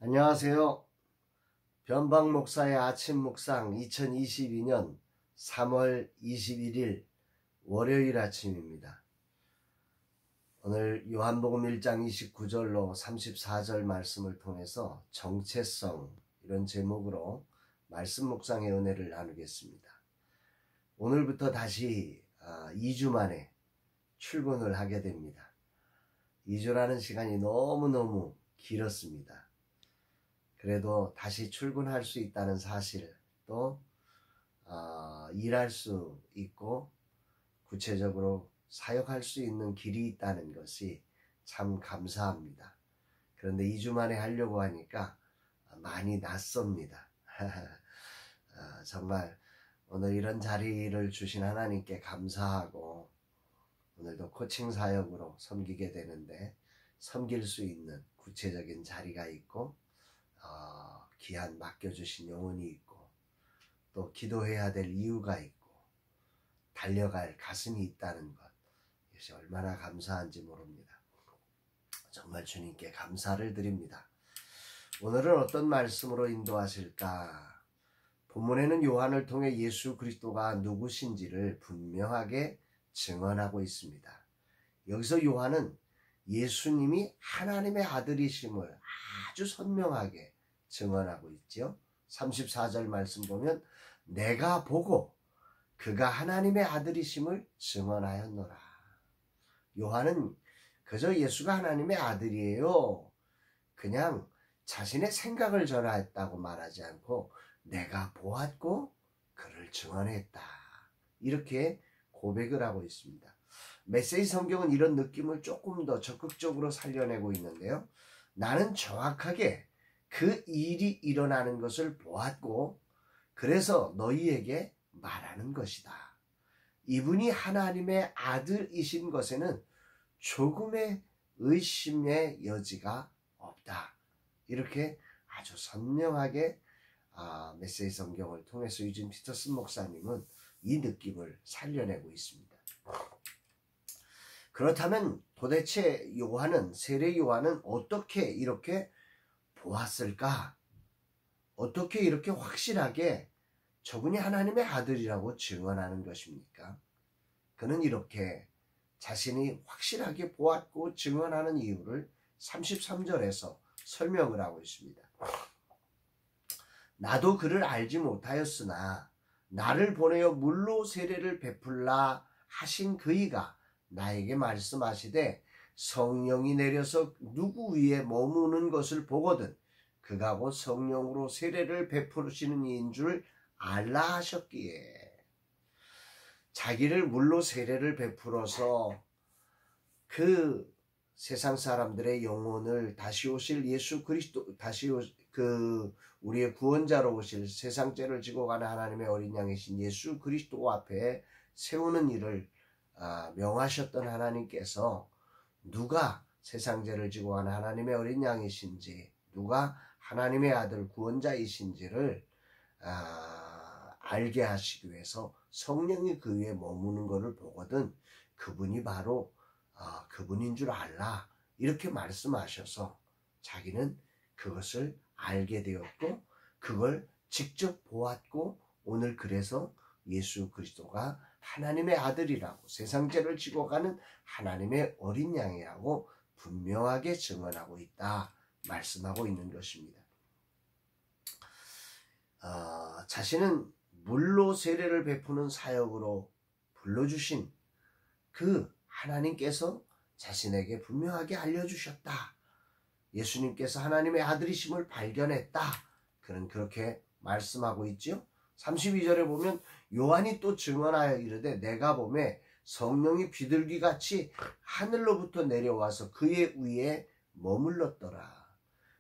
안녕하세요. 변방 목사의 아침 묵상 2022년 3월 21일 월요일 아침입니다. 오늘 요한복음 1장 29절로 34절 말씀을 통해서 정체성 이런 제목으로 말씀 묵상의 은혜를 나누겠습니다. 오늘부터 다시 2주 만에 출근을 하게 됩니다. 2주라는 시간이 너무너무 길었습니다. 그래도 다시 출근할 수 있다는 사실, 또 일할 수 있고 구체적으로 사역할 수 있는 길이 있다는 것이 참 감사합니다. 그런데 2주 만에 하려고 하니까 많이 낯섭니다. 정말 오늘 이런 자리를 주신 하나님께 감사하고, 오늘도 코칭 사역으로 섬기게 되는데 섬길 수 있는 구체적인 자리가 있고, 기한 맡겨주신 영혼이 있고, 또 기도해야 될 이유가 있고, 달려갈 가슴이 있다는 것, 이것이 얼마나 감사한지 모릅니다. 정말 주님께 감사를 드립니다. 오늘은 어떤 말씀으로 인도하실까? 본문에는 요한을 통해 예수 그리스도가 누구신지를 분명하게 증언하고 있습니다. 여기서 요한은 예수님이 하나님의 아들이심을 아주 선명하게 증언하고 있죠. 34절 말씀 보면 내가 보고 그가 하나님의 아들이심을 증언하였노라. 요한은 그저 예수가 하나님의 아들이에요, 그냥 자신의 생각을 전하였다고 말하지 않고 내가 보았고 그를 증언했다, 이렇게 고백을 하고 있습니다. 메시지 성경은 이런 느낌을 조금 더 적극적으로 살려내고 있는데요. 나는 정확하게 그 일이 일어나는 것을 보았고 그래서 너희에게 말하는 것이다. 이분이 하나님의 아들이신 것에는 조금의 의심의 여지가 없다, 이렇게 아주 선명하게 메시지 성경을 통해서 유진 피터슨 목사님은 이 느낌을 살려내고 있습니다. 그렇다면 도대체 세례 요한은 어떻게 이렇게 보았을까? 어떻게 이렇게 확실하게 저분이 하나님의 아들이라고 증언하는 것입니까? 그는 이렇게 자신이 확실하게 보았고 증언하는 이유를 33절에서 설명을 하고 있습니다. 나도 그를 알지 못하였으나 나를 보내어 물로 세례를 베풀라 하신 그이가 나에게 말씀하시되 성령이 내려서 누구 위에 머무는 것을 보거든 그가 곧 성령으로 세례를 베푸시는 이인 줄 알라 하셨기에, 자기를 물로 세례를 베풀어서 그 세상 사람들의 영혼을 다시 오실 예수 그리스도, 우리의 구원자로 오실 세상 죄를 지고 가는 하나님의 어린 양이신 예수 그리스도 앞에 세우는 일을 명하셨던 하나님께서 누가 세상 죄를 지고 가는 하나님의 어린 양이신지, 누가 하나님의 아들 구원자이신지를 알게 하시기 위해서 성령이 그 위에 머무는 것을 보거든 그분이 바로 그분인 줄 알라, 이렇게 말씀하셔서 자기는 그것을 알게 되었고 그걸 직접 보았고 오늘 그래서 예수 그리스도가 하나님의 아들이라고, 세상 죄를 지고 가는 하나님의 어린 양이라고 분명하게 증언하고 있다 말씀하고 있는 것입니다. 자신은 물로 세례를 베푸는 사역으로 불러주신 그 하나님께서 자신에게 분명하게 알려주셨다. 예수님께서 하나님의 아들이심을 발견했다. 그는 그렇게 말씀하고 있죠. 32절에 보면 요한이 또 증언하여 이르되 내가 보매 성령이 비둘기같이 하늘로부터 내려와서 그의 위에 머물렀더라.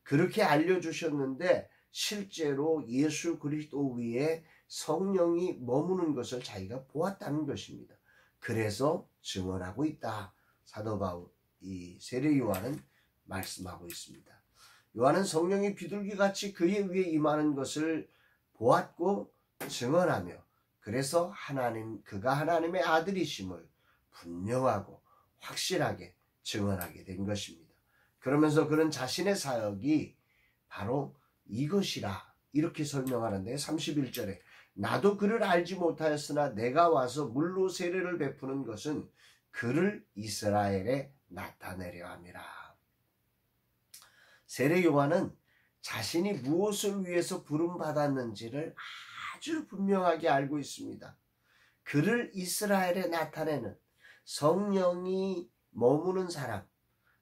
그렇게 알려주셨는데 실제로 예수 그리스도 위에 성령이 머무는 것을 자기가 보았다는 것입니다. 그래서 증언하고 있다. 사도 바울, 이 세례 요한은 말씀하고 있습니다. 요한은 성령이 비둘기같이 그의 위에 임하는 것을 보았고 증언하며 그래서 그가 하나님의 아들이심을 분명하고 확실하게 증언하게 된 것입니다. 그러면서 그는 자신의 사역이 바로 이것이라 이렇게 설명하는데 31절에 나도 그를 알지 못하였으나 내가 와서 물로 세례를 베푸는 것은 그를 이스라엘에 나타내려 함이라. 세례 요한은 자신이 무엇을 위해서 부름받았는지를 아주 분명하게 알고 있습니다. 그를 이스라엘에 나타내는 성령이 머무는 사람,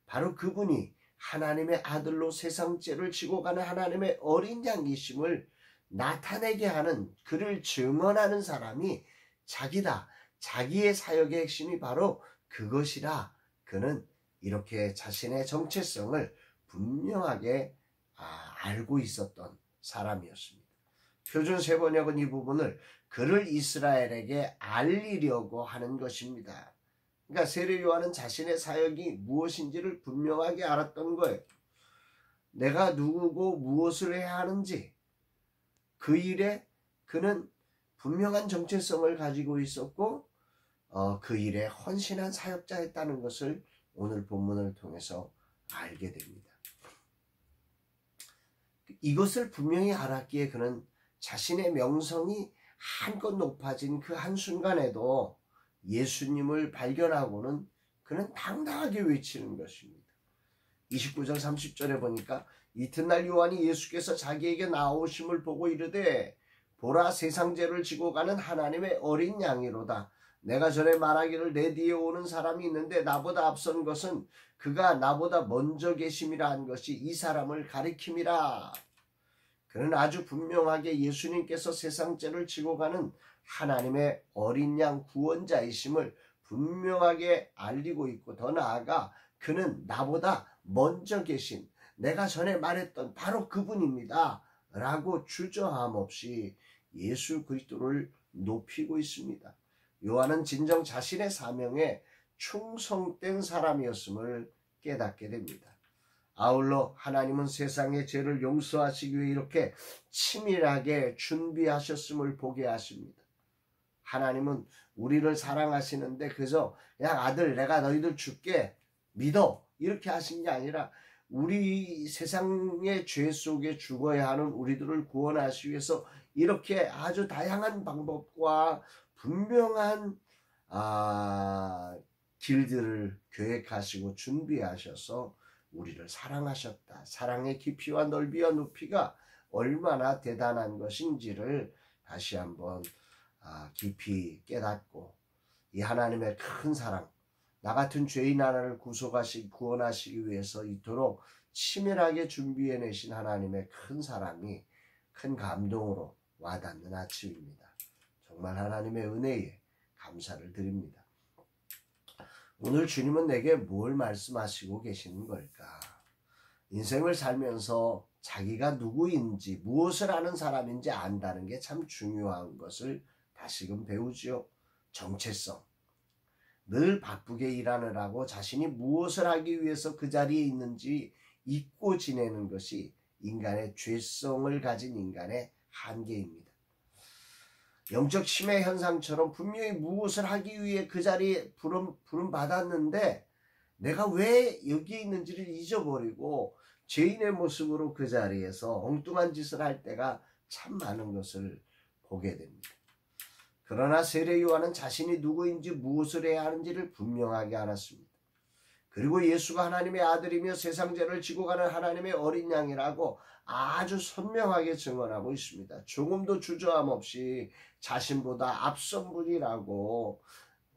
바로 그분이 하나님의 아들로 세상 죄를 지고 가는 하나님의 어린 양이심을 나타내게 하는, 그를 증언하는 사람이 자기다. 자기의 사역의 핵심이 바로 그것이라. 그는 이렇게 자신의 정체성을 분명하게 알고 있었던 사람이었습니다. 표준 세번역은 이 부분을 그를 이스라엘에게 알리려고 하는 것입니다. 그러니까 세례 요한은 자신의 사역이 무엇인지를 분명하게 알았던 거예요. 내가 누구고 무엇을 해야 하는지, 그 일에 그는 분명한 정체성을 가지고 있었고 그 일에 헌신한 사역자였다는 것을 오늘 본문을 통해서 알게 됩니다. 이것을 분명히 알았기에 그는 자신의 명성이 한껏 높아진 그 한순간에도 예수님을 발견하고는 그는 당당하게 외치는 것입니다. 29절 30절에 보니까 이튿날 요한이 예수께서 자기에게 나오심을 보고 이르되 보라 세상 죄를 지고 가는 하나님의 어린 양이로다. 내가 전에 말하기를 내 뒤에 오는 사람이 있는데 나보다 앞선 것은 그가 나보다 먼저 계심이라 한 것이 이 사람을 가리킴이라. 그는 아주 분명하게 예수님께서 세상 죄를 지고 가는 하나님의 어린 양 구원자이심을 분명하게 알리고 있고, 더 나아가 그는 나보다 먼저 계신, 내가 전에 말했던 바로 그분입니다 라고 주저함 없이 예수 그리스도를 높이고 있습니다. 요한은 진정 자신의 사명에 충성된 사람이었음을 깨닫게 됩니다. 아울러 하나님은 세상의 죄를 용서하시기 위해 이렇게 치밀하게 준비하셨음을 보게 하십니다. 하나님은 우리를 사랑하시는데 그저 그냥 아들 내가 너희들 줄게 믿어 이렇게 하신 게 아니라 우리 세상의 죄 속에 죽어야 하는 우리들을 구원하시기 위해서 이렇게 아주 다양한 방법과 분명한 길들을 계획하시고 준비하셔서 우리를 사랑하셨다. 사랑의 깊이와 넓이와 높이가 얼마나 대단한 것인지를 다시 한번 깊이 깨닫고, 이 하나님의 큰 사랑, 나 같은 죄인 하나를 구원하시기 위해서 이토록 치밀하게 준비해내신 하나님의 큰 사랑이 큰 감동으로 와닿는 아침입니다. 정말 하나님의 은혜에 감사를 드립니다. 오늘 주님은 내게 뭘 말씀하시고 계시는 걸까? 인생을 살면서 자기가 누구인지 무엇을 하는 사람인지 안다는 게 참 중요한 것을 다시금 배우지요. 정체성. 늘 바쁘게 일하느라고 자신이 무엇을 하기 위해서 그 자리에 있는지 잊고 지내는 것이 인간의 죄성을 가진 인간의 한계입니다. 영적 치매 현상처럼 분명히 무엇을 하기 위해 그 자리에 부름받았는데 내가 왜 여기에 있는지를 잊어버리고 죄인의 모습으로 그 자리에서 엉뚱한 짓을 할 때가 참 많은 것을 보게 됩니다. 그러나 세례 요한은 자신이 누구인지 무엇을 해야 하는지를 분명하게 알았습니다. 그리고 예수가 하나님의 아들이며 세상 죄를 지고 가는 하나님의 어린 양이라고 아주 선명하게 증언하고 있습니다. 조금도 주저함 없이 자신보다 앞선 분이라고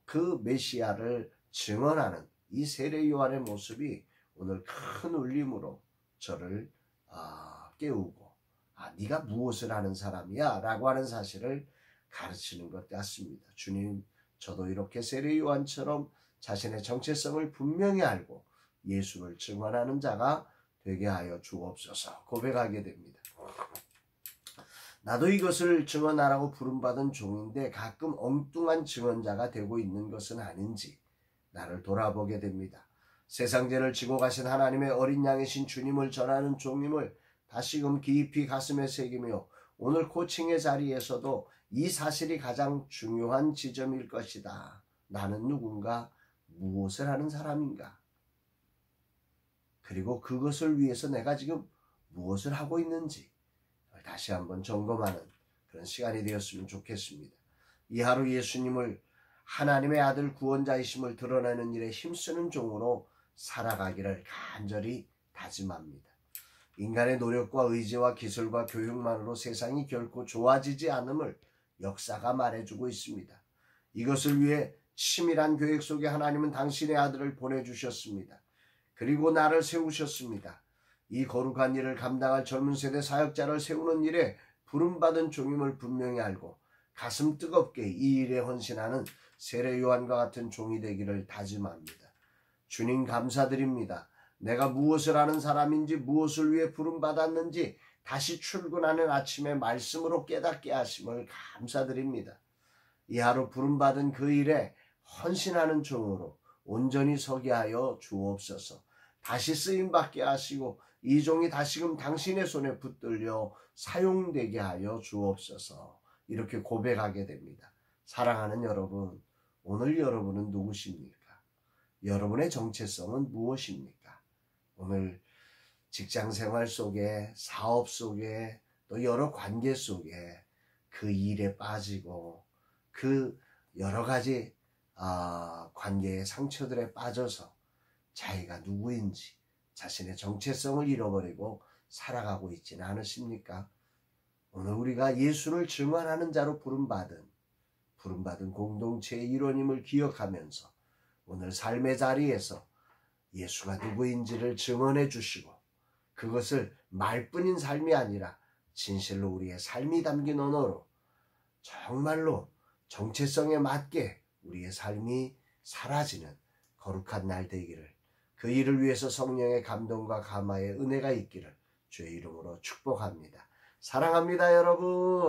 그 메시아를 증언하는 이 세례 요한의 모습이 오늘 큰 울림으로 저를 깨우고 네가 무엇을 하는 사람이야 라고 하는 사실을 가르치는 것 같습니다. 주님, 저도 이렇게 세례 요한처럼 자신의 정체성을 분명히 알고 예수를 증언하는 자가 되게 하여 주옵소서 고백하게 됩니다. 나도 이것을 증언하라고 부름받은 종인데 가끔 엉뚱한 증언자가 되고 있는 것은 아닌지 나를 돌아보게 됩니다. 세상 죄를 지고 가신 하나님의 어린 양이신 주님을 전하는 종님을 다시금 깊이 가슴에 새기며 오늘 코칭의 자리에서도 이 사실이 가장 중요한 지점일 것이다. 나는 누군가, 무엇을 하는 사람인가? 그리고 그것을 위해서 내가 지금 무엇을 하고 있는지 다시 한번 점검하는 그런 시간이 되었으면 좋겠습니다. 이 하루 예수님을 하나님의 아들 구원자이심을 드러내는 일에 힘쓰는 종으로 살아가기를 간절히 다짐합니다. 인간의 노력과 의지와 기술과 교육만으로 세상이 결코 좋아지지 않음을 역사가 말해주고 있습니다. 이것을 위해 치밀한 계획 속에 하나님은 당신의 아들을 보내주셨습니다. 그리고 나를 세우셨습니다. 이 거룩한 일을 감당할 젊은 세대 사역자를 세우는 일에 부름받은 종임을 분명히 알고 가슴 뜨겁게 이 일에 헌신하는 세례 요한과 같은 종이 되기를 다짐합니다. 주님 감사드립니다. 내가 무엇을 하는 사람인지 무엇을 위해 부름받았는지 다시 출근하는 아침에 말씀으로 깨닫게 하심을 감사드립니다. 이 하루 부름받은 그 일에 헌신하는 종으로 온전히 서게 하여 주옵소서. 다시 쓰임받게 하시고 이 종이 다시금 당신의 손에 붙들려 사용되게 하여 주옵소서. 이렇게 고백하게 됩니다. 사랑하는 여러분, 오늘 여러분은 누구십니까? 여러분의 정체성은 무엇입니까? 오늘 직장생활 속에, 사업 속에, 또 여러 관계 속에 그 일에 빠지고 그 여러 가지 관계의 상처들에 빠져서 자기가 누구인지 자신의 정체성을 잃어버리고 살아가고 있지는 않으십니까? 오늘 우리가 예수를 증언하는 자로 부름받은 공동체의 일원임을 기억하면서 오늘 삶의 자리에서 예수가 누구인지를 증언해 주시고 그것을 말뿐인 삶이 아니라 진실로 우리의 삶이 담긴 언어로 정말로 정체성에 맞게 우리의 삶이 사라지는 거룩한 날 되기를, 그 일을 위해서 성령의 감동과 감화의 은혜가 있기를 주의 이름으로 축복합니다. 사랑합니다, 여러분.